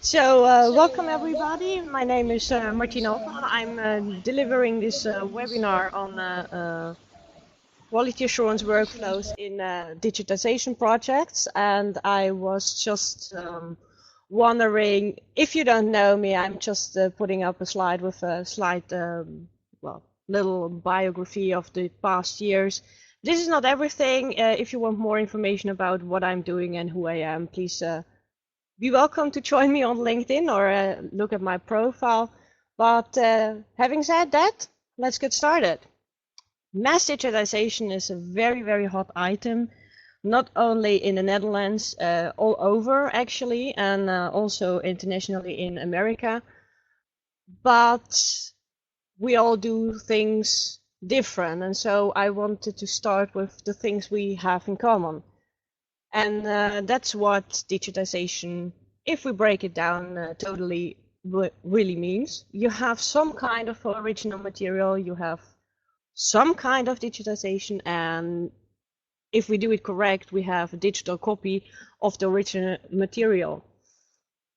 Welcome everybody. My name is Martinova. I'm delivering this webinar on quality assurance workflows in digitization projects. And I was just wondering, if you don't know me, I'm just putting up a slide with a little biography of the past years. This is not everything. If you want more information about what I'm doing and who I am, please be welcome to join me on LinkedIn or look at my profile. But having said that, let's get started. Mass digitization is a very, very hot item, not only in the Netherlands, all over actually, and also internationally in America. But we all do things different, and so I wanted to start with the things we have in common. And that's what digitization, if we break it down totally, really means. You have some kind of original material, you have some kind of digitization, and if we do it correct, we have a digital copy of the original material.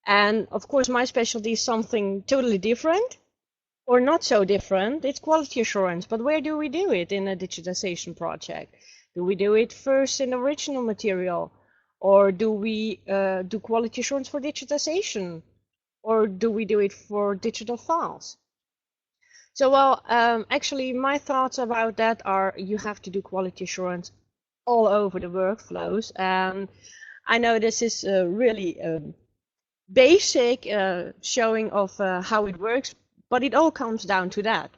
And of course, my specialty is something totally different, or not so different. It's quality assurance. But where do we do it in a digitization project? Do we do it first in original material? Or do we do quality assurance for digitization? Or do we do it for digital files? Actually, my thoughts about that are you have to do quality assurance all over the workflows. And I know this is really basic showing of how it works, but it all comes down to that.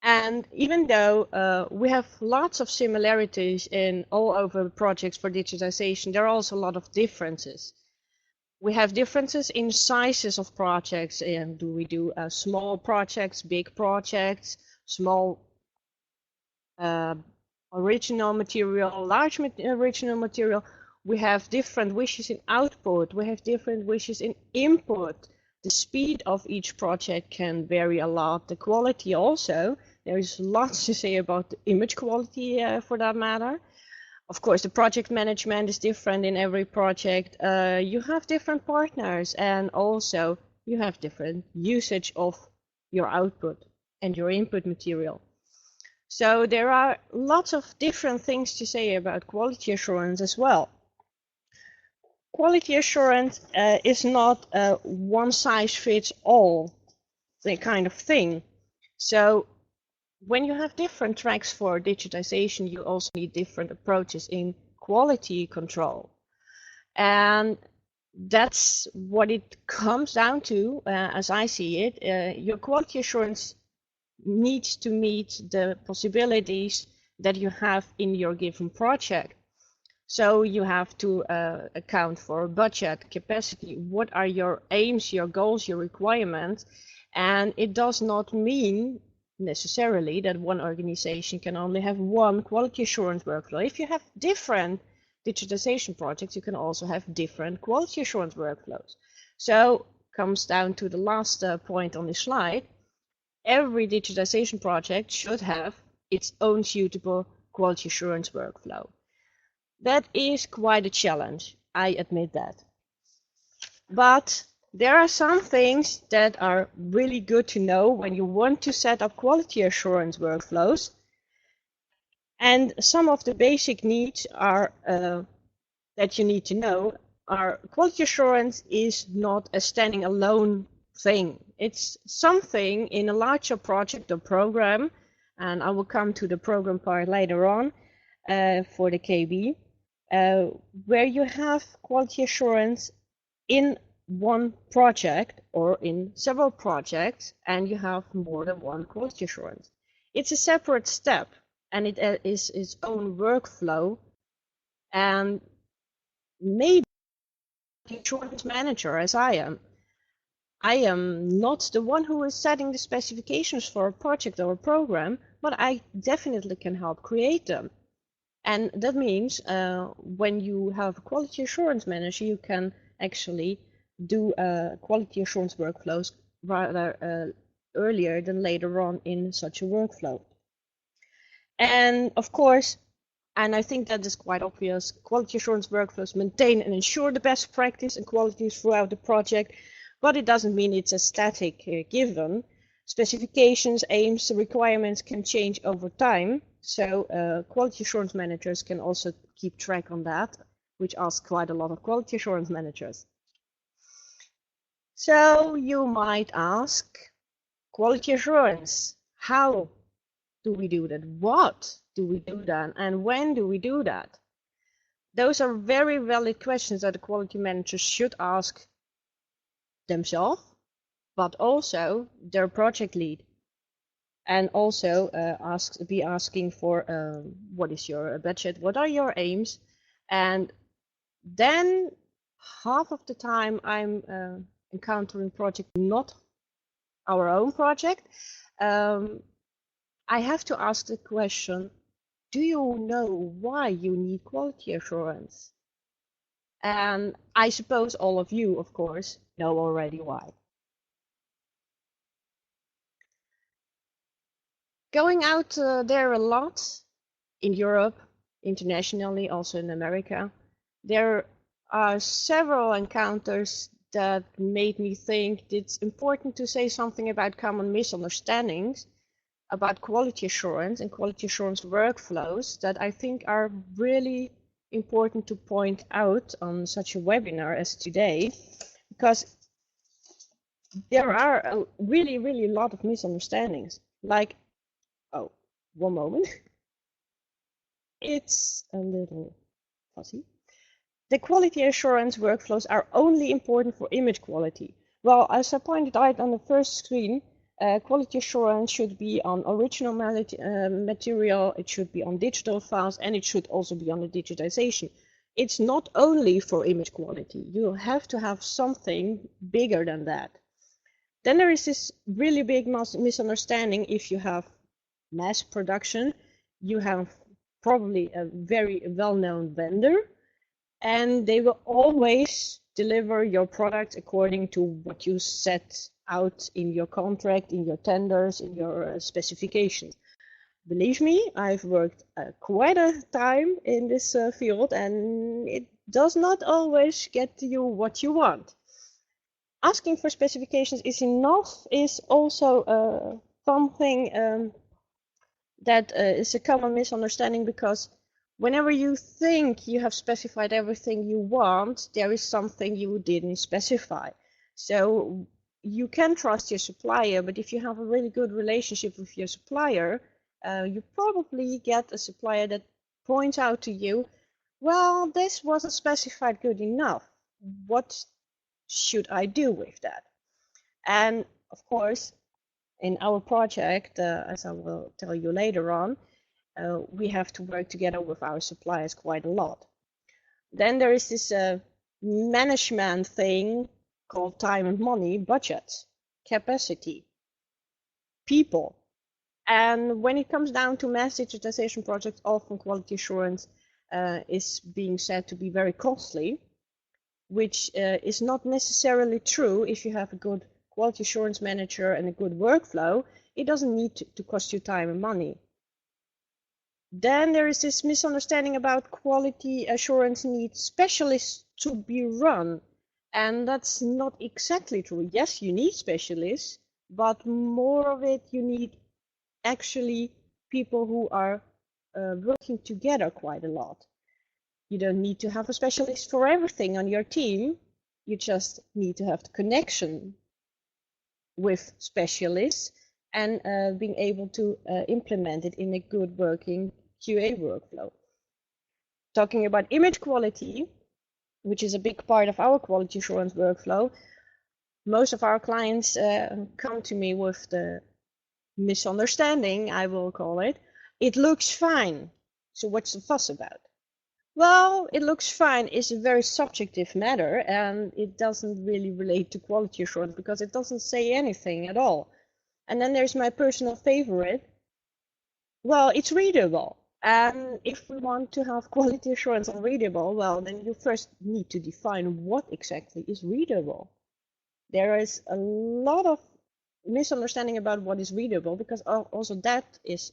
And even though we have lots of similarities in all over projects for digitization, there are also a lot of differences. We have differences in sizes of projects. And do we do small projects, big projects, small original material, large original material? We have different wishes in output. We have different wishes in input. The speed of each project can vary a lot. The quality also. There is lots to say about the image quality for that matter. Of course, the project management is different in every project. You have different partners, and also you have different usage of your output and your input material. So there are lots of different things to say about quality assurance as well. Quality assurance is not a one-size-fits-all kind of thing. So when you have different tracks for digitization, you also need different approaches in quality control. And that's what it comes down to, as I see it. Your quality assurance needs to meet the possibilities that you have in your given project. So you have to account for budget, capacity, what are your aims, your goals, your requirements. And it does not mean necessarily that one organization can only have one quality assurance workflow. If you have different digitization projects, you can also have different quality assurance workflows. So comes down to the last point on this slide. Every digitization project should have its own suitable quality assurance workflow. That is quite a challenge, I admit that. But there are some things that are really good to know when you want to set up quality assurance workflows. And some of the basic needs are that you need to know are quality assurance is not a standing alone thing. It's something in a larger project or program, and I will come to the program part later on for the KB, where you have quality assurance in one project or in several projects, and you have more than one quality assurance. It's a separate step, and it is its own workflow. And maybe the assurance manager, as I am not the one who is setting the specifications for a project or a program, but I definitely can help create them. And that means when you have a quality assurance manager, you can actually do quality assurance workflows rather earlier than later on in such a workflow. And of course, And I think that is quite obvious. Quality assurance workflows maintain and ensure the best practice and quality throughout the project, but it doesn't mean it's a static given. Specifications, aims, requirements can change over time. So quality assurance managers can also keep track on that, which asks quite a lot of quality assurance managers. So you might ask, quality assurance, how do we do that? What do we do that? And when do we do that? Those are very valid questions that the quality managers should ask themselves, but also their project lead. And also be asking for what is your budget, what are your aims, and then half of the time I'm encountering project not our own project. I have to ask the question, do you know why you need quality assurance? And I suppose all of you, of course, know already why. Going out there a lot in Europe, internationally, also in America, there are several encounters that made me think it's important to say something about common misunderstandings about quality assurance and quality assurance workflows that I think are really important to point out on such a webinar as today, because there are a really lot of misunderstandings. Like, oh, one moment. It's a little fuzzy. The quality assurance workflows are only important for image quality. Well, as I pointed out on the first screen, quality assurance should be on original material, it should be on digital files, and it should also be on the digitization. It's not only for image quality. You have to have something bigger than that. Then there is this really big misunderstanding. If you have mass production, you have probably a very well-known vendor, and they will always deliver your product according to what you set out in your contract, in your tenders, in your specifications. Believe me, I've worked quite a time in this field, and it does not always get you what you want. Asking for specifications is enough is also something that is a common misunderstanding, because whenever you think you have specified everything you want, there is something you didn't specify. So you can trust your supplier, but if you have a really good relationship with your supplier, you probably get a supplier that points out to you, well, this wasn't specified good enough. What should I do with that? And of course, in our project, as I will tell you later on, we have to work together with our suppliers quite a lot. Then there is this management thing called time and money, budget, capacity, people. And when it comes down to mass digitization projects, often quality assurance is being said to be very costly, which is not necessarily true. If you have a good quality assurance manager and a good workflow, it doesn't need to cost you time and money. Then there is this misunderstanding about quality assurance needs specialists to be run. And that's not exactly true. Yes, you need specialists, but more of it, you need actually people who are working together quite a lot. You don't need to have a specialist for everything on your team. You just need to have the connection with specialists and being able to implement it in a good working QA workflow. Talking about image quality, which is a big part of our quality assurance workflow, most of our clients come to me with the misunderstanding, I will call it. It looks fine. So what's the fuss about? Well, it looks fine is a very subjective matter, and it doesn't really relate to quality assurance because it doesn't say anything at all. And then there's my personal favorite. Well, it's readable. And if we want to have quality assurance on readable, well, then you first need to define what exactly is readable. There is a lot of misunderstanding about what is readable, because also that is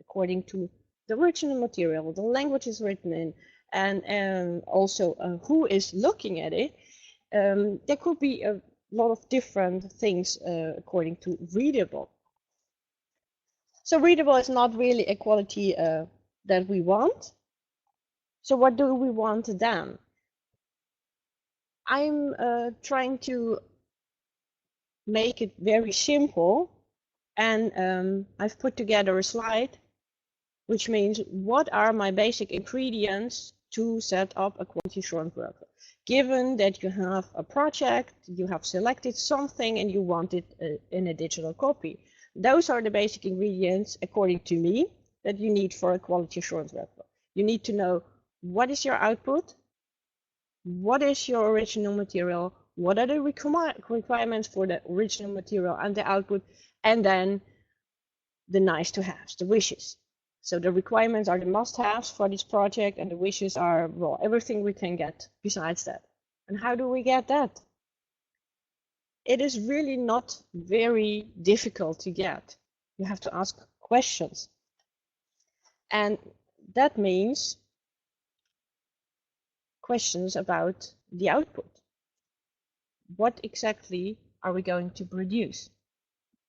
according to the original material, the language is written in, and also who is looking at it, there could be a lot of different things according to readable. So readable is not really a quality that we want. So what do we want then? I'm trying to make it very simple, and I've put together a slide which means what are my basic ingredients to set up a quality assurance workflow. Given that you have a project, you have selected something and you want it in a digital copy. Those are the basic ingredients, according to me, that you need for a quality assurance workflow. You need to know what is your output, what is your original material, what are the requirements for the original material and the output, and then the nice to haves, the wishes. So the requirements are the must-haves for this project, and the wishes are, well, everything we can get besides that. And how do we get that? It is really not very difficult to get. You have to ask questions. And that means questions about the output. What exactly are we going to produce?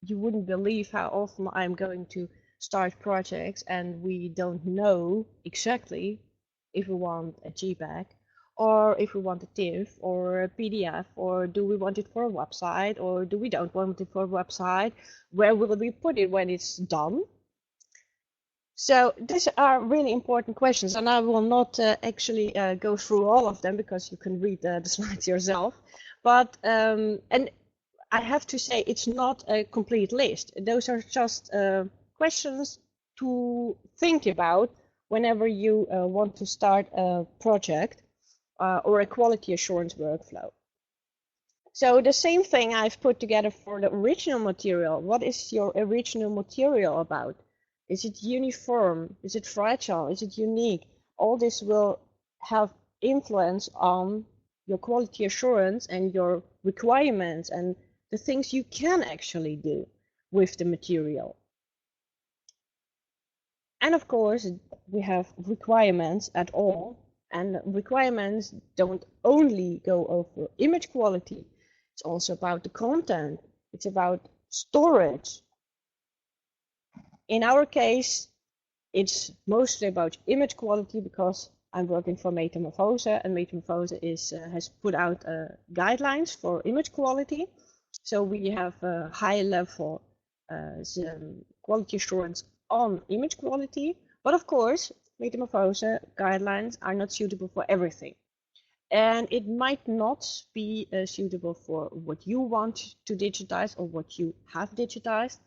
You wouldn't believe how often I'm going to start projects and we don't know exactly if we want a JPEG or if we want a TIFF or a PDF, or do we want it for a website or do we don't want it for a website? Where will we put it when it's done? So these are really important questions, and I will not actually go through all of them because you can read the slides yourself. But and I have to say it's not a complete list. Those are just questions to think about whenever you want to start a project or a quality assurance workflow. So the same thing I've put together for the original material. What is your original material about? Is it uniform? Is it fragile? Is it unique? All this will have influence on your quality assurance and your requirements and the things you can actually do with the material. And of course, we have requirements at all, and requirements don't only go over image quality. It's also about the content. It's about storage. In our case, it's mostly about image quality because I'm working for Metamorphose, and Metamorphose has put out guidelines for image quality. So we have a high level quality assurance on image quality. But of course, Metamorphose guidelines are not suitable for everything. And it might not be suitable for what you want to digitize or what you have digitized.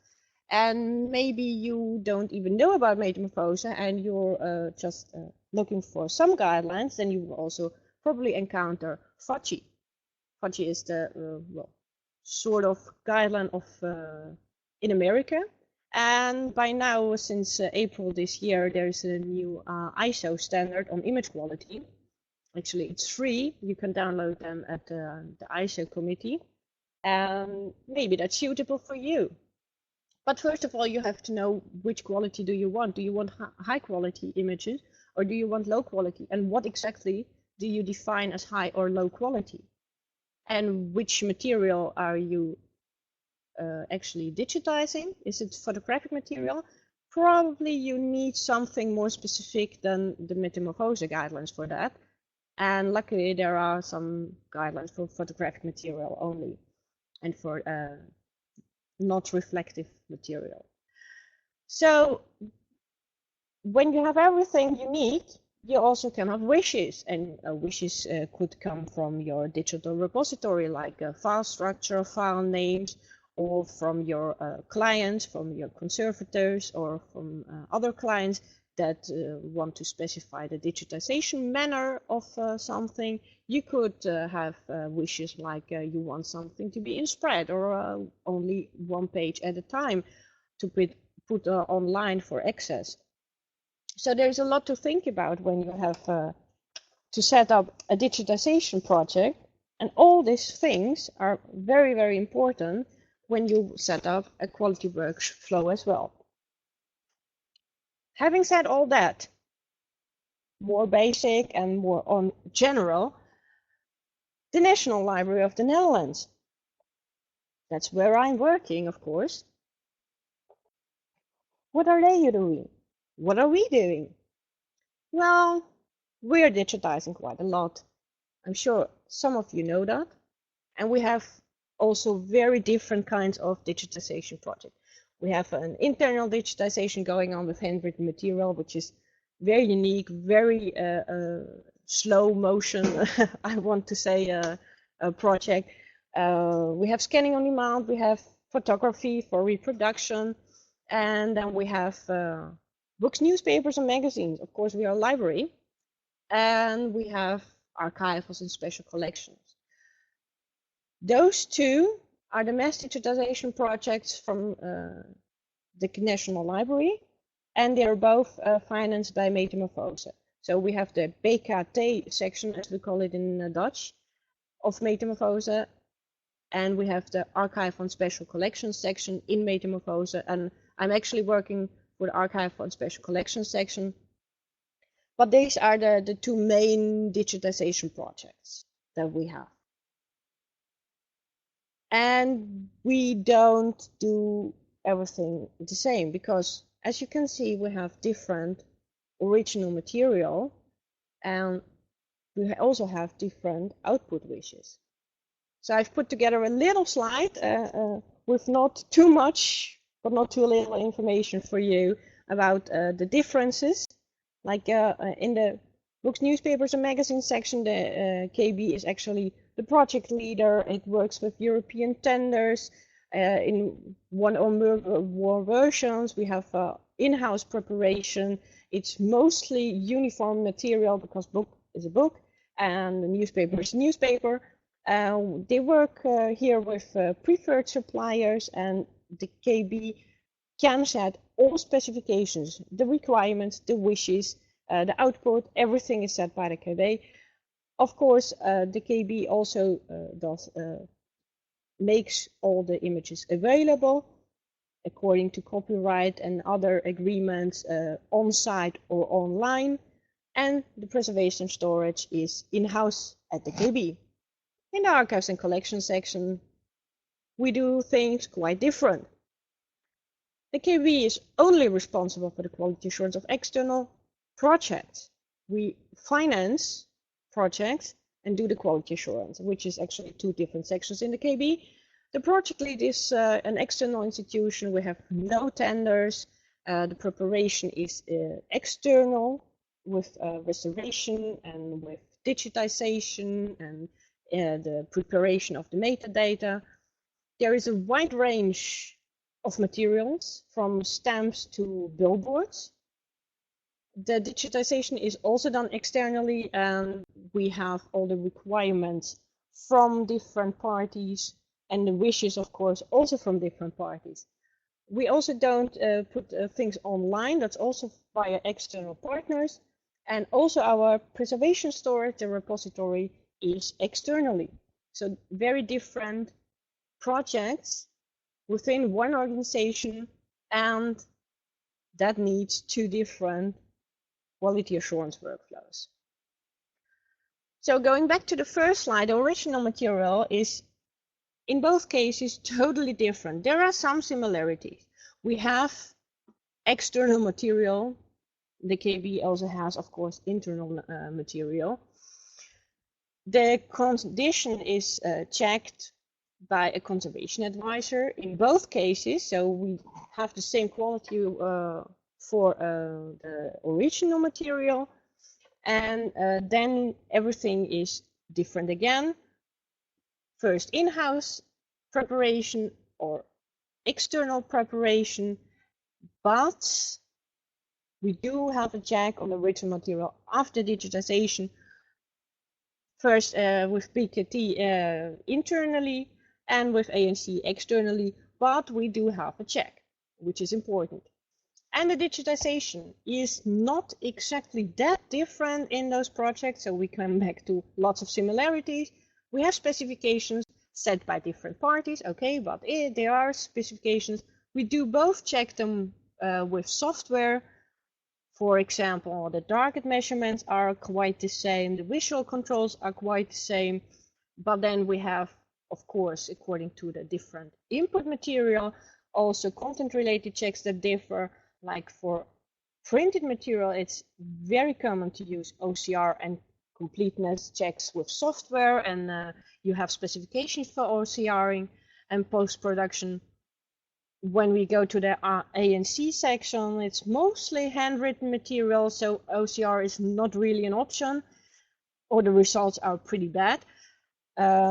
And maybe you don't even know about Metamorphose and you're just looking for some guidelines, then you will also probably encounter FACI. FACI is the well, sort of guideline of in America. And by now, since April this year, there's a new ISO standard on image quality. Actually, it's free. You can download them at the ISO committee. And maybe that's suitable for you. But first of all, you have to know which quality do you want. Do you want high quality images or do you want low quality? And what exactly do you define as high or low quality? And which material are you actually digitizing? Is it photographic material? Probably you need something more specific than the Metamorphose guidelines for that. And luckily there are some guidelines for photographic material only and for not reflective material. So when you have everything you need, you also can have wishes, and wishes could come from your digital repository, like a file structure, file names, or from your clients, from your conservators, or from other clients that want to specify the digitization manner of something. You could have wishes like you want something to be in spread or only one page at a time to put online for access. So there's a lot to think about when you have to set up a digitization project, and all these things are very, very important when you set up a quality workflow as well. Having said all that, more basic and more on general, the National Library of the Netherlands. That's where I'm working, of course. What are they doing? What are we doing? Well, we're digitizing quite a lot. I'm sure some of you know that. And we have also very different kinds of digitization projects. We have an internal digitization going on with handwritten material, which is very unique, very slow motion, I want to say, a project. We have scanning on demand, we have photography for reproduction, and then we have books, newspapers, and magazines. Of course, we are a library, and we have archivals and special collections. Those two are the mass digitization projects from the National Library, and they are both financed by Metamorphose. So we have the BKT section, as we call it in Dutch, of Metamorphose, and we have the Archive on Special Collections section in Metamorphose, and I'm actually working for the Archive on Special Collections section. But these are the two main digitization projects that we have. And we don't do everything the same, because as you can see, we have different original material, and we also have different output wishes. So I've put together a little slide with not too much, but not too little information for you about the differences. Like in the books, newspapers, and magazines section, the KB is actually the project leader. It works with European tenders. In one or more versions, we have in-house preparation. It's mostly uniform material, because book is a book and the newspaper is a newspaper. They work here with preferred suppliers, and the KB can set all specifications, the requirements, the wishes, the output, everything is set by the KB. Of course, the KB also makes all the images available according to copyright and other agreements on-site or online, and the preservation storage is in-house at the KB. In the archives and collections section, we do things quite different. The KB is only responsible for the quality assurance of external projects. We finance projects and do the quality assurance, which is actually two different sections in the KB. The project lead is an external institution. We have no tenders. The preparation is external, with restoration and with digitization and the preparation of the metadata. There is a wide range of materials, from stamps to billboards. The digitization is also done externally, and we have all the requirements from different parties, and the wishes, of course, also from different parties. We also don't put things online. That's also via external partners. And also our preservation storage, the repository, is externally. So very different projects within one organization, and that needs two different quality assurance workflows. So going back to the first slide, the original material is in both cases totally different. There are some similarities. We have external material. The KB also has, of course, internal material. The condition is checked by a conservation advisor in both cases, so we have the same quality for the original material, and then everything is different again. First in-house preparation or external preparation, but we do have a check on the original material after digitization, first with BKT internally and with ANC externally, but we do have a check, which is important. And the digitization is not exactly that different in those projects, so we come back to lots of similarities. We have specifications set by different parties, okay, but there are specifications. We do both check them with software, For example, the target measurements are quite the same, the visual controls are quite the same, but then we have, of course, according to the different input material, also content-related checks that differ. Like for printed material, it's very common to use OCR and completeness checks with software, and you have specifications for OCRing and post-production. When we go to the A and C section, it's mostly handwritten material, so OCR is not really an option, or the results are pretty bad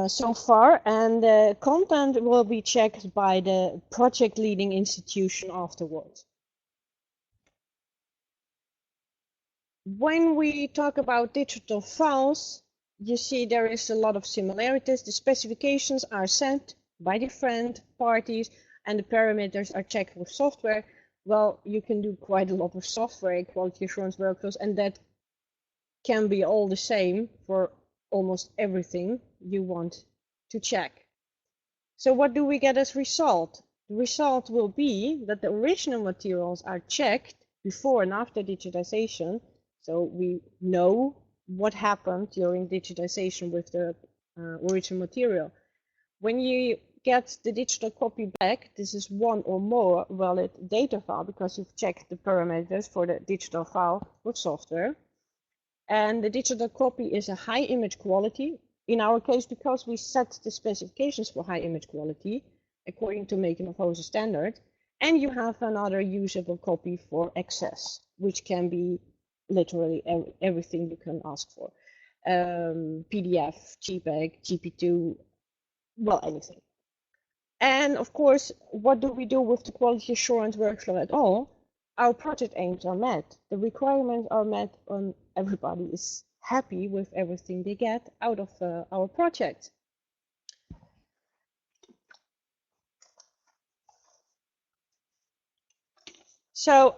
so far, and the content will be checked by the project leading institution afterwards. When we talk about digital files, you see there is a lot of similarities. The specifications are sent by different parties, and the parameters are checked with software. Well, you can do quite a lot of software quality assurance workflows, and that can be all the same for almost everything you want to check. So what do we get as result? The result will be that the original materials are checked before and after digitization, so we know what happened during digitization with the original material. When you get the digital copy back, this is one or more valid data file because you've checked the parameters for the digital file with software. And the digital copy is a high image quality. In our case, because we set the specifications for high image quality according to Metamorphosis standard, and you have another usable copy for access, which can be literally everything you can ask for. PDF, JPEG, GP2, well, anything. And of course, what do we do with the quality assurance workflow at all? Our project aims are met, the requirements are met, and everybody is happy with everything they get out of our project. So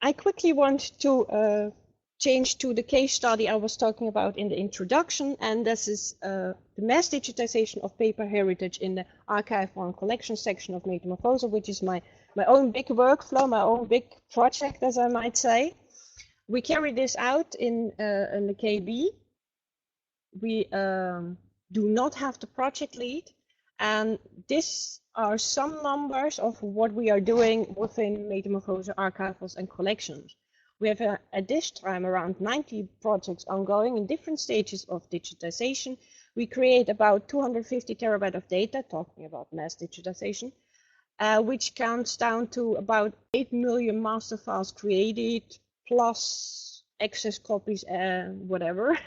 I quickly want to change to the case study I was talking about in the introduction, and this is the mass digitization of paper heritage in the archival and collection section of Metamorphosis, which is my own big workflow, my own big project, as I might say. We carry this out in the KB. We do not have the project lead, and these are some numbers of what we are doing within Metamorphosis archivals and collections. We have at this time around 90 projects ongoing in different stages of digitization. We create about 250 terabytes of data, talking about mass digitization, which counts down to about 8 million master files created, plus excess copies, whatever.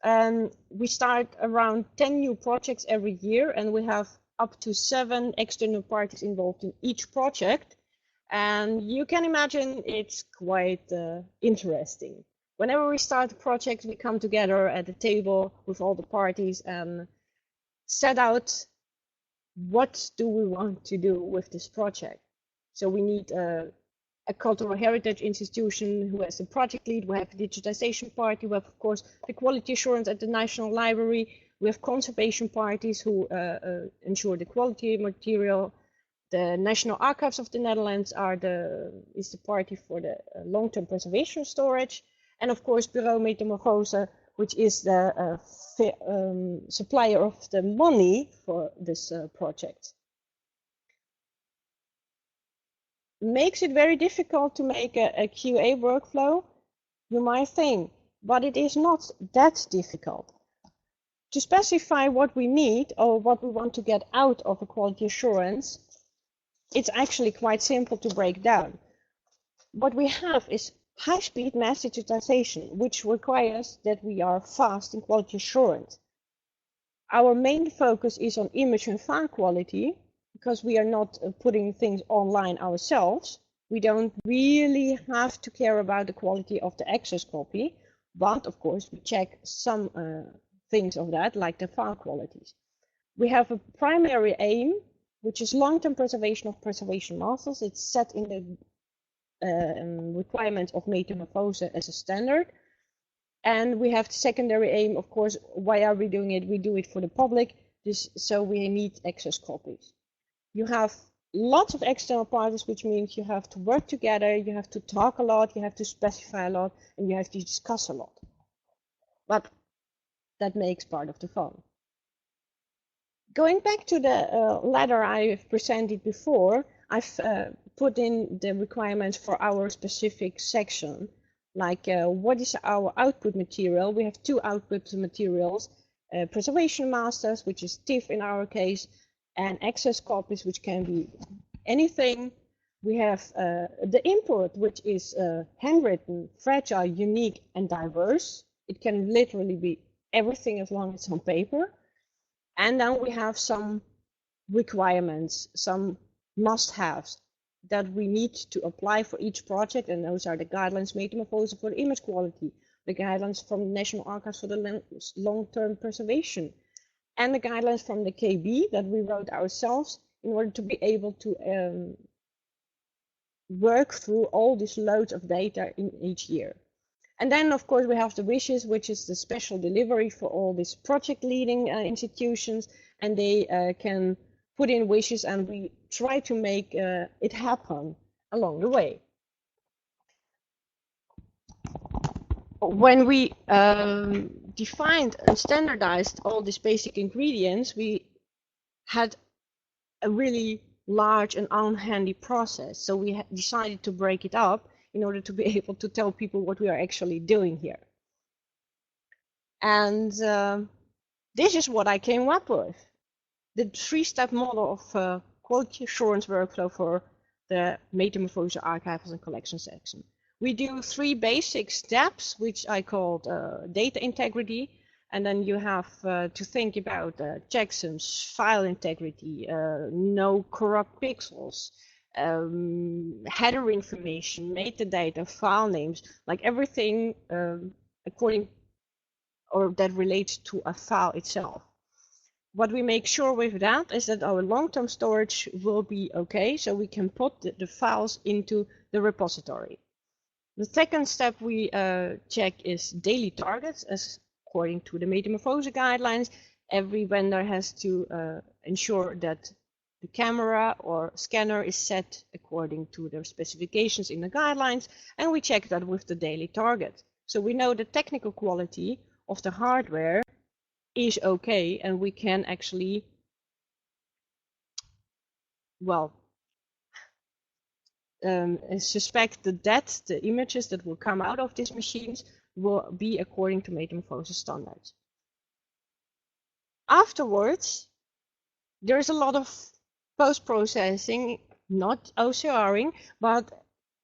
And we start around 10 new projects every year, and we have up to 7 external parties involved in each project. And you can imagine it's quite interesting. Whenever we start a project, we come together at the table with all the parties and set out what do we want to do with this project. So we need a cultural heritage institution who has a project lead. We have a digitization party. We have, of course, the quality assurance at the National Library. We have conservation parties who ensure the quality of material. The National Archives of the Netherlands is the party for the long-term preservation storage. And of course, Bureau Metamorphose, which is the supplier of the money for this project. Makes it very difficult to make a QA workflow, you might think, but it is not that difficult. To specify what we need or what we want to get out of a quality assurance, it's actually quite simple to break down. What we have is high-speed mass digitization, which requires that we are fast in quality assurance. Our main focus is on image and file quality, because we are not putting things online ourselves. We don't really have to care about the quality of the access copy, but of course we check some things of that, like the file qualities. We have a primary aim, which is long-term preservation of preservation masters. It's set in the requirements of Metamorphose as a standard. And we have the secondary aim, of course. Why are we doing it? We do it for the public, so we need access copies. You have lots of external parties, which means you have to work together, you have to talk a lot, you have to specify a lot, and you have to discuss a lot. But that makes part of the fun. Going back to the letter I've presented before, I've put in the requirements for our specific section, like what is our output material. We have two output materials, preservation masters, which is TIFF in our case, and access copies, which can be anything. We have the input, which is handwritten, fragile, unique, and diverse. It can literally be everything as long as it's on paper. And then we have some requirements, some must-haves that we need to apply for each project, and those are the guidelines metamorphosis for the image quality, the guidelines from the National Archives for the long-term preservation, and the guidelines from the KB that we wrote ourselves in order to be able to work through all these loads of data in each year. And then, of course, we have the wishes, which is the special delivery for all these project leading institutions, and they can put in wishes, and we try to make it happen along the way. When we defined and standardized all these basic ingredients, we had a really large and unhandy process. So we decided to break it up in order to be able to tell people what we are actually doing here. And this is what I came up with. The three-step model of quality assurance workflow for the Metamorphosis Archives and Collection section. We do three basic steps, which I called data integrity. And then you have to think about checksums, file integrity, no corrupt pixels, header information, metadata, file names, like everything according or that relates to a file itself. What we make sure with that is that our long-term storage will be okay, so we can put the files into the repository. The second step we check is daily targets. As according to the Metamorphosis guidelines, every vendor has to ensure that the camera or scanner is set according to their specifications in the guidelines, and we check that with the daily target. So we know the technical quality of the hardware is okay, and we can actually, well, suspect that the images that will come out of these machines will be according to Metamorphosis standards. Afterwards, there is a lot of post-processing, not OCRing, but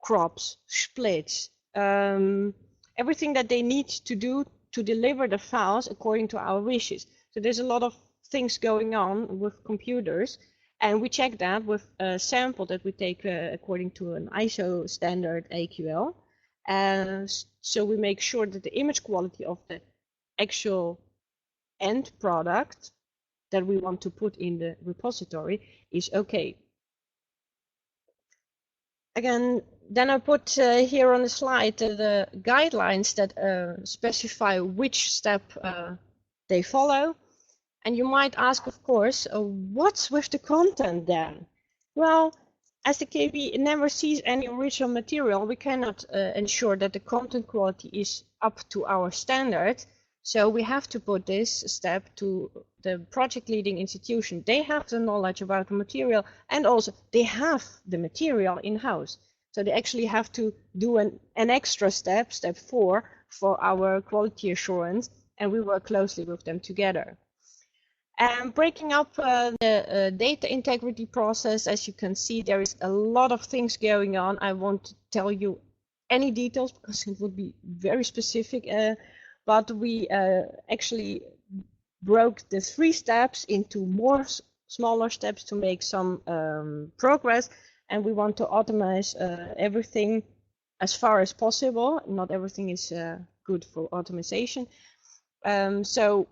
crops, splits, everything that they need to do to deliver the files according to our wishes. So there's a lot of things going on with computers, and we check that with a sample that we take according to an ISO standard AQL. So we make sure that the image quality of the actual end product that we want to put in the repository is okay. Again, then I put here on the slide the guidelines that specify which step they follow. And you might ask, of course, what's with the content then? Well, as the KB never sees any original material, we cannot ensure that the content quality is up to our standard. So we have to put this step to the project leading institution. They have the knowledge about the material, and also they have the material in-house. So they actually have to do an extra step, step 4, for our quality assurance, and we work closely with them together. And breaking up the data integrity process, as you can see, there is a lot of things going on. I won't tell you any details because it would be very specific, but we actually broke the 3 steps into more smaller steps to make some progress, and we want to automate everything as far as possible. Not everything is good for automation. So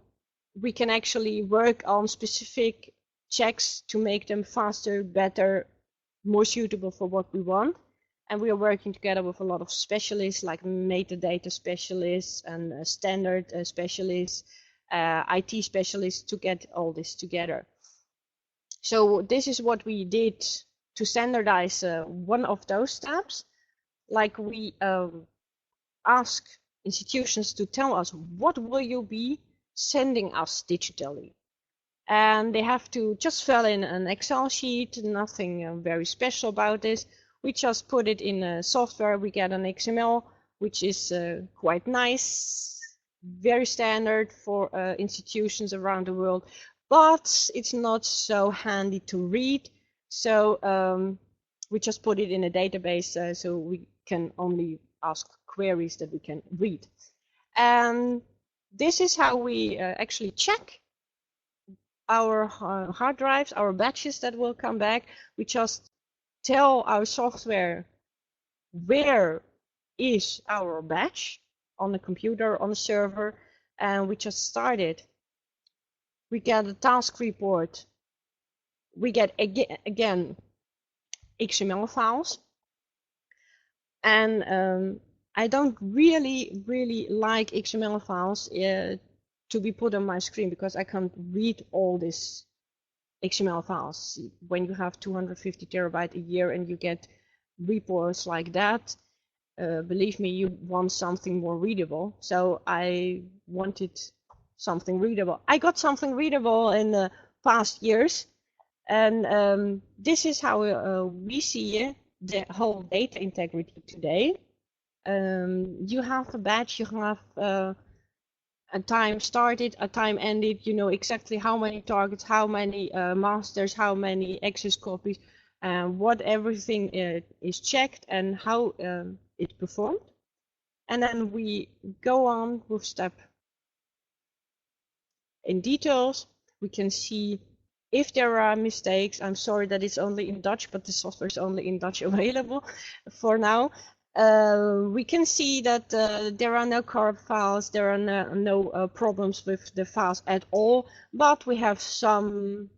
we can actually work on specific checks to make them faster, better, more suitable for what we want. And we are working together with a lot of specialists, like metadata specialists and standard specialists, IT specialists, to get all this together. So this is what we did to standardize one of those steps, like we ask institutions to tell us what will you be sending us digitally, and they have to just fill in an Excel sheet, nothing very special about this. We just put it in software, we get an XML, which is quite nice, very standard for institutions around the world, but it's not so handy to read. So we just put it in a database so we can only ask queries that we can read. And this is how we actually check our hard drives, our batches that will come back. We just tell our software where is our batch on the computer, on the server, and we just start it. We get a task report. We get again XML files. And I don't really like XML files to be put on my screen because I can't read all these XML files. When you have 250 terabyte a year and you get reports like that, believe me, you want something more readable. So I wanted something readable. I got something readable in the past years, and this is how we see the whole data integrity today. You have a batch, you have a time started, a time ended, you know exactly how many targets, how many masters, how many access copies, what everything is checked and how it performed. And then we go on with step in details. We can see if there are mistakes. I'm sorry that it's only in Dutch, but the software is only in Dutch available for now. We can see that there are no corrupt files, there are no problems with the files at all, but we have some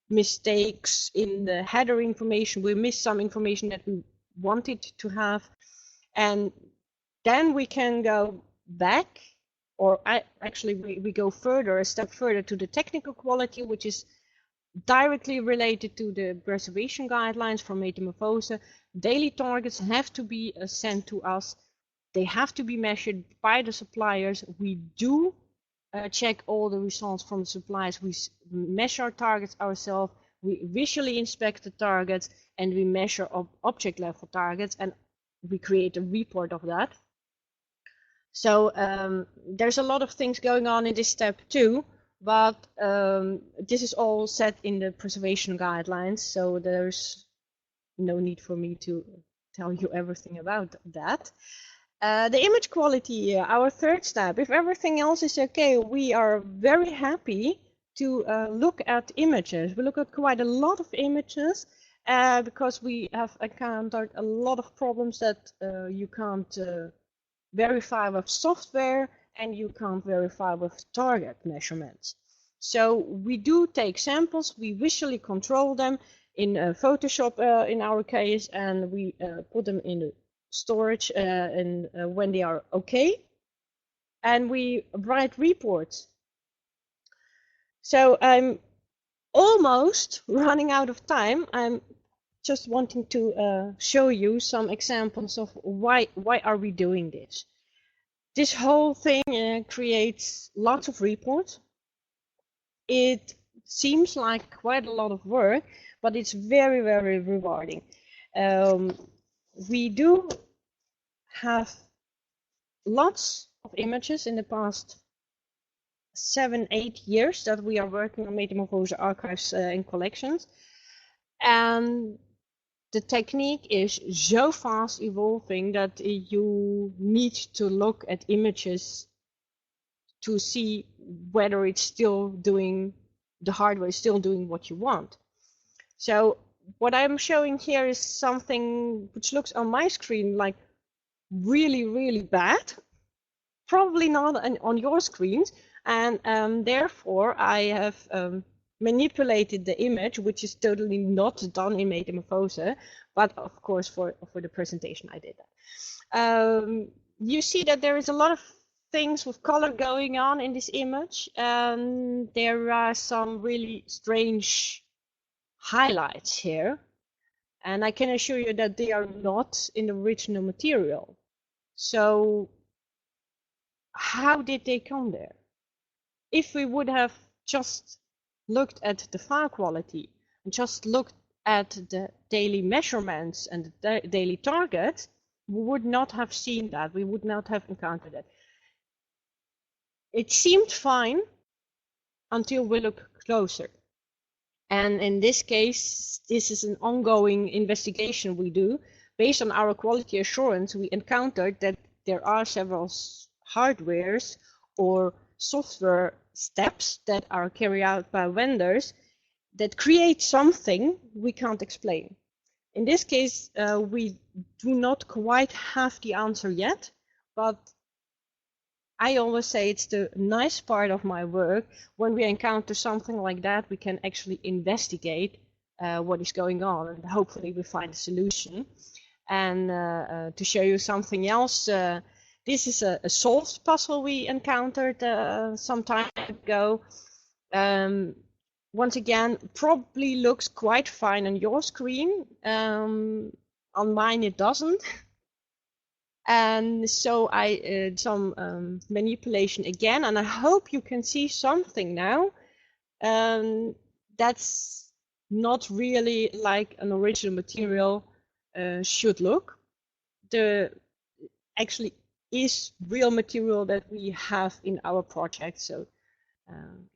mistakes in the header information. We missed some information that we wanted to have, and then we can go back, or we go further, a step further to the technical quality, which is directly related to the preservation guidelines for Metamorphose. Daily targets have to be sent to us. They have to be measured by the suppliers. We do check all the results from the suppliers. We measure our targets ourselves. We visually inspect the targets, and we measure object level targets, and we create a report of that. So there's a lot of things going on in this step too, but this is all set in the preservation guidelines, so there's no need for me to tell you everything about that. The image quality, our third step. If everything else is okay, we are very happy to look at images. We look at quite a lot of images because we have encountered a lot of problems that you can't verify with software and you can't verify with target measurements. So we do take samples, we visually control them in Photoshop in our case, and we put them in the storage and when they are okay, and we write reports. So I'm almost running out of time. I'm just wanting to show you some examples of why are we doing this. This whole thing creates lots of reports. It seems like quite a lot of work, but it's very rewarding. We do have lots of images in the past 7-8 years that we are working on Metamorphose archives and collections, and the technique is so fast evolving that you need to look at images to see whether it's still doing, the hardware is still doing what you want. So what I'm showing here is something which looks on my screen like really bad, probably not on your screens, and therefore I have manipulated the image, which is totally not done in Metamorphose, but of course for the presentation I did that. You see that there is a lot of things with color going on in this image, and there are some really strange highlights here. And I can assure you that they are not in the original material. So how did they come there? If we would have just looked at the file quality and just looked at the daily measurements and the daily targets, we would not have seen that. We would not have encountered it. It seemed fine until we look closer. And in this case, this is an ongoing investigation we do. Based on our quality assurance, we encountered that there are several hardwares or software steps that are carried out by vendors that create something we can't explain. In this case, we do not quite have the answer yet, but I always say it's the nice part of my work. When we encounter something like that, we can actually investigate what is going on, and hopefully we find a solution. And to show you something else, this is a solved puzzle we encountered some time ago. Once again, probably looks quite fine on your screen. On mine it doesn't. And so I did some manipulation again, and I hope you can see something now. That's not really like an original material should look. The actually is real material that we have in our project, so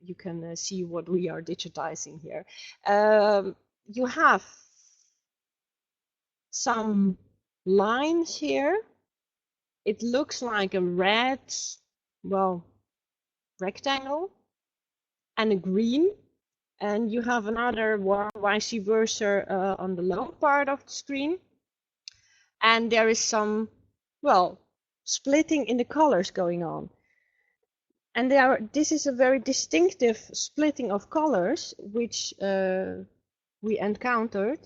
you can see what we are digitizing here. You have some lines here. It looks like a red, well, rectangle, and a green, and you have another one vice versa on the lower part of the screen. And there is some, well, splitting in the colors going on. And this is a very distinctive splitting of colors, which we encountered,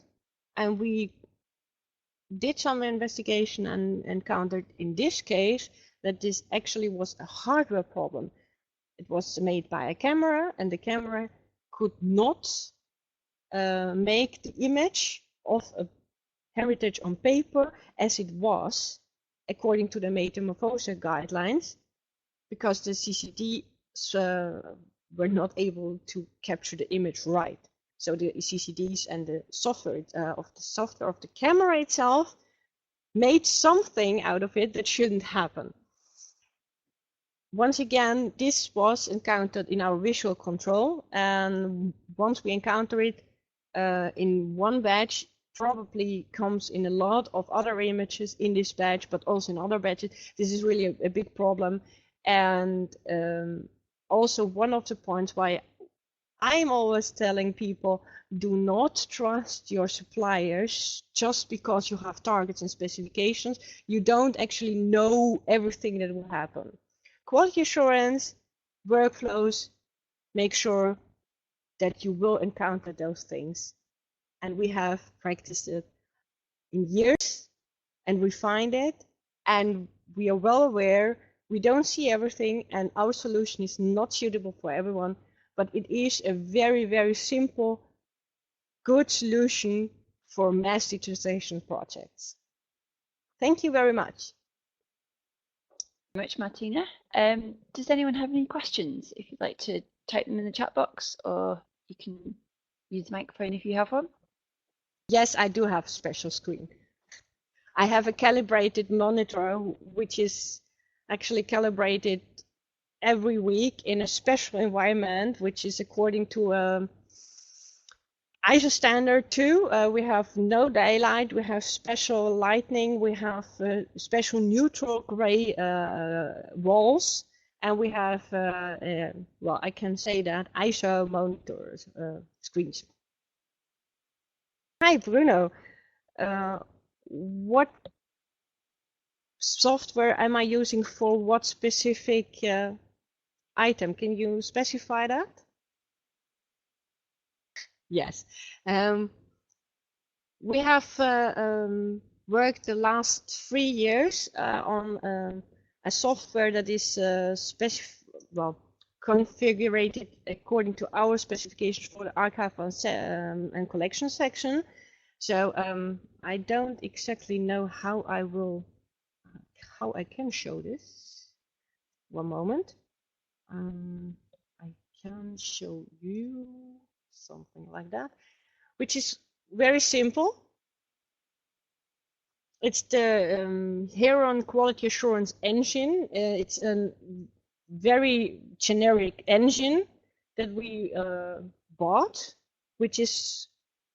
and we did some investigation and encountered in this case that this actually was a hardware problem. It was made by a camera, and the camera could not make the image of a heritage on paper as it was according to the metamorphosis guidelines, because the CCDs were not able to capture the image right. So the CCDs and the software of the camera itself made something out of it that shouldn't happen. Once again, this was encountered in our visual control, and once we encounter it in one batch, probably comes in a lot of other images in this batch, but also in other batches. This is really a big problem, and also one of the points why I'm always telling people, do not trust your suppliers just because you have targets and specifications. You don't actually know everything that will happen. Quality assurance, workflows, make sure that you will encounter those things. And we have practiced it in years and refined it, and we are well aware we don't see everything, and our solution is not suitable for everyone, but it is a very, very simple, good solution for mass digitization projects. Thank you very much. Much, Martina. Does anyone have any questions? If you'd like to type them in the chat box, or you can use the microphone if you have one. Yes, I do have a special screen. I have a calibrated monitor, which is actually calibrated every week in a special environment, which is according to ISO standard too. We have no daylight, we have special lighting, we have special neutral gray walls, and we have, well, I can say that, ISO monitors, screens. Hi, Bruno. What software am I using for what specific item? Can you specify that? Yes. We have worked the last 3 years on a software that is configured according to our specifications for the archive and collection section. So I don't exactly know how I can show this. One moment. I can show you something like that, which is very simple. It's the Heron Quality Assurance Engine. It's a very generic engine that we bought, which is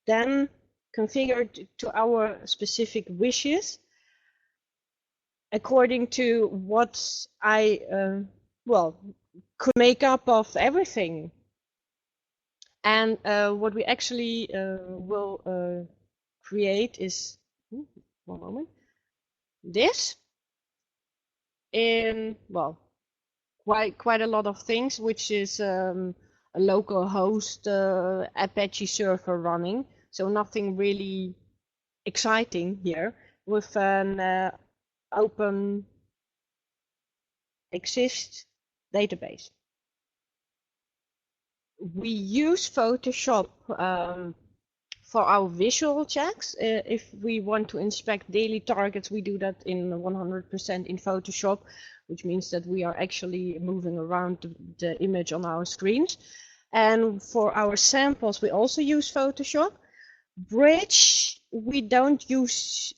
then configured to our specific wishes according to what I could make up of everything. And what we actually will create is, one moment, this in, well, quite a lot of things, which is a local host Apache server running. So nothing really exciting here, with an open exist database. We use Photoshop for our visual checks. If we want to inspect daily targets, we do that in 100% in Photoshop, which means that we are actually moving around the image on our screens. And for our samples, we also use Photoshop. Bridge, we don't use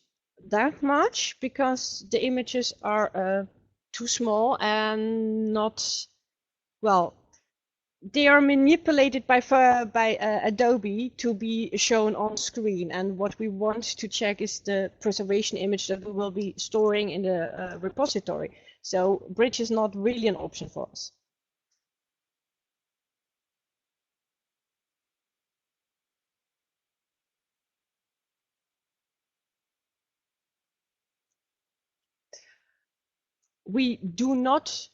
that much because the images are too small and not, well, they are manipulated by Adobe to be shown on screen, and what we want to check is the preservation image that we will be storing in the repository. So Bridge is not really an option for us. We do not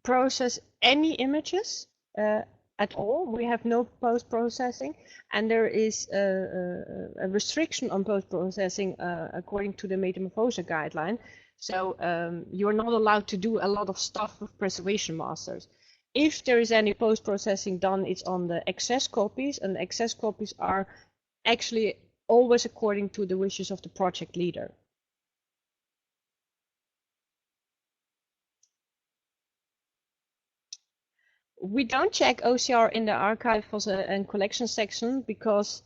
process any images at all. We have no post-processing, and there is a restriction on post-processing according to the Metamorphosa guideline. So you're not allowed to do a lot of stuff with preservation masters. If there is any post-processing done, it's on the access copies, and the access copies are actually always according to the wishes of the project leader. We don't check OCR in the archive and collection section because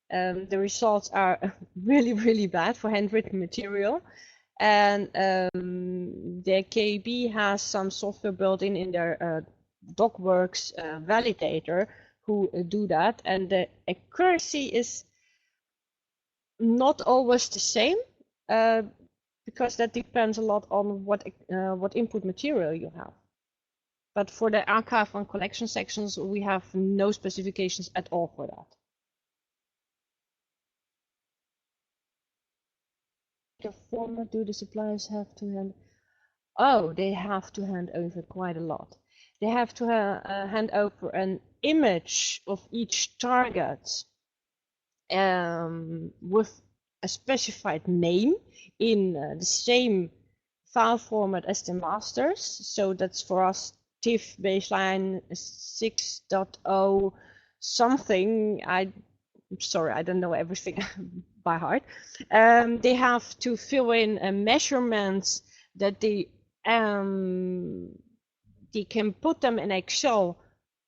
the results are really, really bad for handwritten material. And the KB has some software built in their DocWorks validator who do that. And the accuracy is not always the same because that depends a lot on what input material you have. But for the archive and collection sections, we have no specifications at all for that. The format do the suppliers have to hand? Oh, they have to hand over quite a lot. They have to hand over an image of each target with a specified name in the same file format as the masters. So that's for us TIFF baseline 6.0 something. I'm sorry, I don't know everything by heart. They have to fill in measurements that they can put them in Excel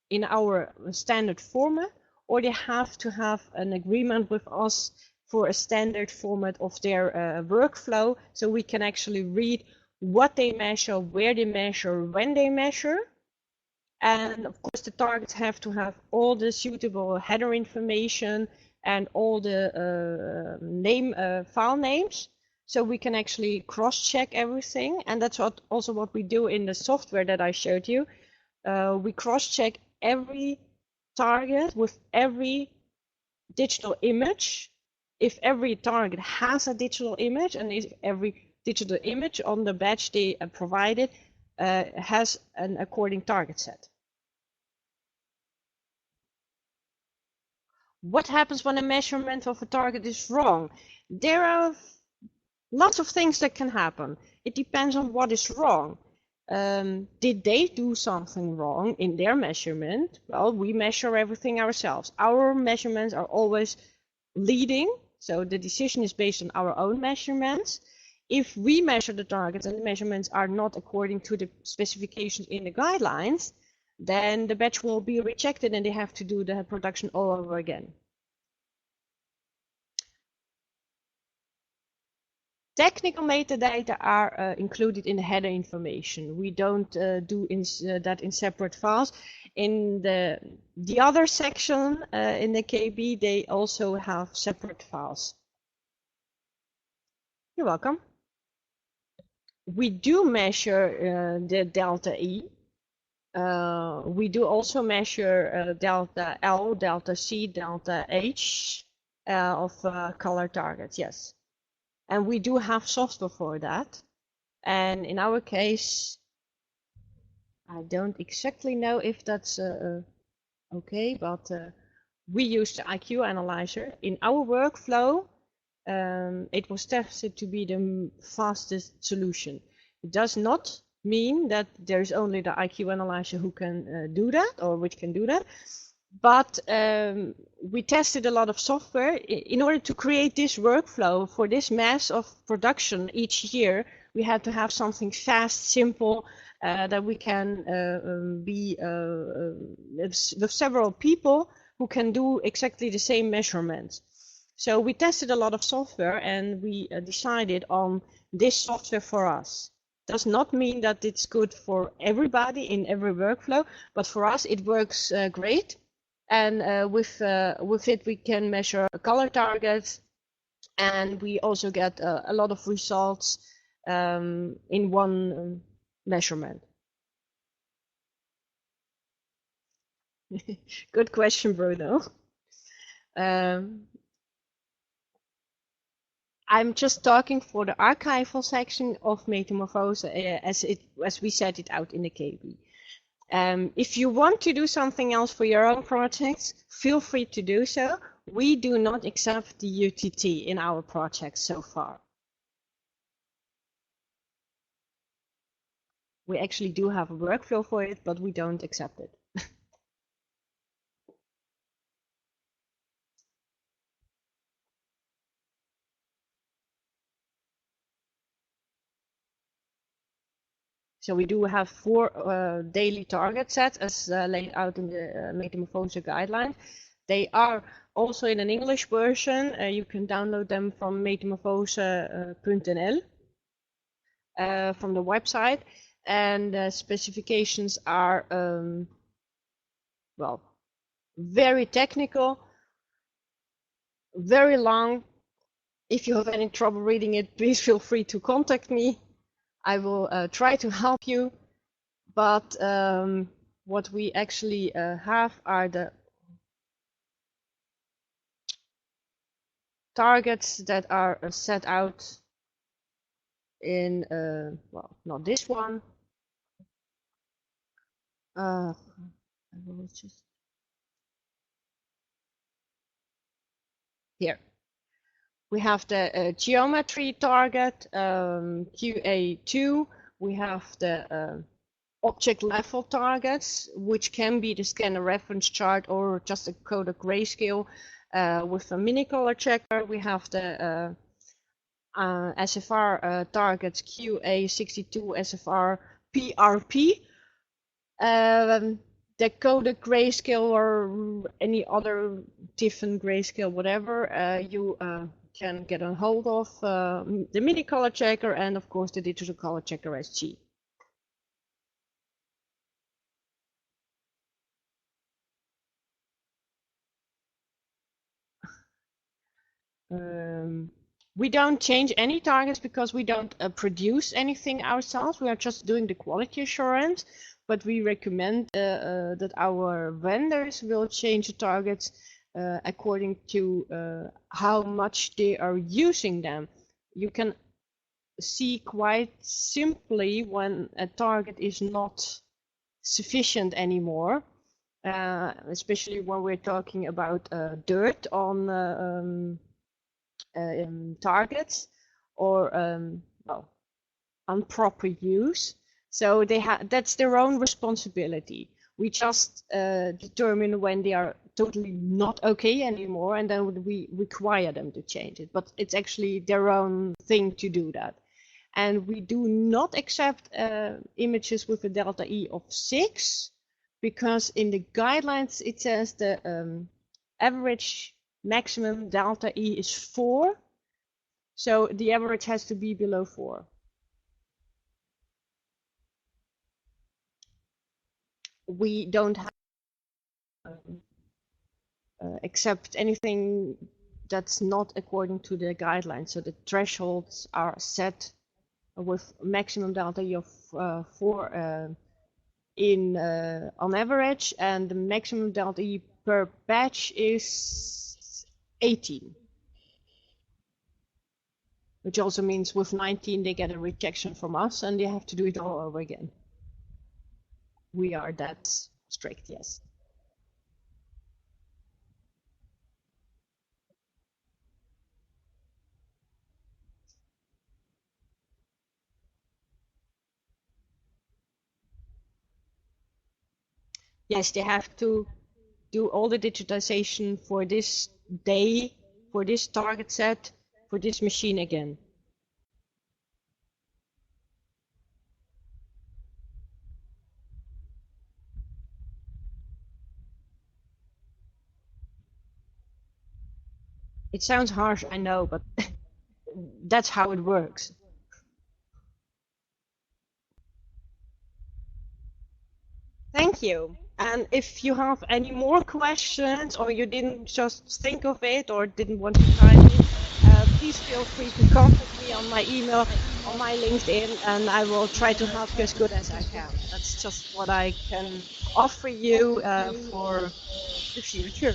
in our standard format, or they have to have an agreement with us for a standard format of their workflow, so we can actually read what they measure, where they measure, when they measure. And of course, the targets have to have all the suitable header information and all the file names, so we can actually cross-check everything. And that's also what we do in the software that I showed you. We cross-check every target with every digital image. If every target has a digital image, and if every digital image on the badge they provided has an according target set. What happens when a measurement of a target is wrong? There are lots of things that can happen. It depends on what is wrong. Did they do something wrong in their measurement? Well, we measure everything ourselves. Our measurements are always leading So the decision is based on our own measurements. If we measure the targets and the measurements are not according to the specifications in the guidelines, then the batch will be rejected and they have to do the production all over again. Technical metadata are included in the header information. We don't do that in separate files. In the other section in the KB, they also have separate files. You're welcome. We do measure the delta E. We do also measure delta L, delta C, delta H of color targets, yes. And we do have software for that. And in our case, I don't exactly know if that's okay, but we use the IQ analyzer. In our workflow, it was tested to be the fastest solution. It does not mean that there's only the IQ analyzer who can do that, or which can do that. But we tested a lot of software in order to create this workflow for this mass of production each year. We had to have something fast, simple, that we can be with several people who can do exactly the same measurements. So we tested a lot of software and we decided on this software for us. Does not mean that it's good for everybody in every workflow, but for us it works great. And with it we can measure color targets, and we also get a lot of results in one measurement. Good question, Bruno. I'm just talking for the archival section of Metamorphose as we set it out in the KB. If you want to do something else for your own projects, feel free to do so. We do not accept the UTT in our projects so far. We actually do have a workflow for it, but we don't accept it. So we do have 4 daily target sets as laid out in the Metamorphose guideline. They are also in an English version. You can download them from metamorphose.nl from the website. And the specifications are, well, very technical, very long. If you have any trouble reading it, please feel free to contact me. I will try to help you, but what we actually have are the targets that are set out in, well, not this one. I will just here. We have the geometry target, QA2. We have the object level targets, which can be the scanner reference chart or just a codec grayscale with a mini color checker. We have the SFR targets QA62 SFR PRP. The codec grayscale or any other different grayscale, whatever you can get a hold of, the mini color checker, and of course the digital color checker SG. We don't change any targets because we don't produce anything ourselves. We are just doing the quality assurance, but we recommend that our vendors will change the targets according to how much they are using them. You can see quite simply when a target is not sufficient anymore, especially when we're talking about dirt on targets or well, improper use. So that's their own responsibility. We just determine when they are totally not okay anymore, and then we require them to change it. But it's actually their own thing to do that. And we do not accept images with a delta E of 6, because in the guidelines it says the average maximum delta E is 4. So the average has to be below 4. We don't have accept anything that's not according to the guidelines. So the thresholds are set with maximum delta E of 4 on average, and the maximum delta E per batch is 18. Which also means with 19 they get a rejection from us and they have to do it all over again. We are that strict, yes. Yes, they have to do all the digitization for this day, for this target set, for this machine again. It sounds harsh, I know, but that's how it works. Thank you. And if you have any more questions, or you didn't just think of it or didn't want to type it, please feel free to contact me on my email, on my LinkedIn, and I will try to help you as good as I can. That's just what I can offer you for the future.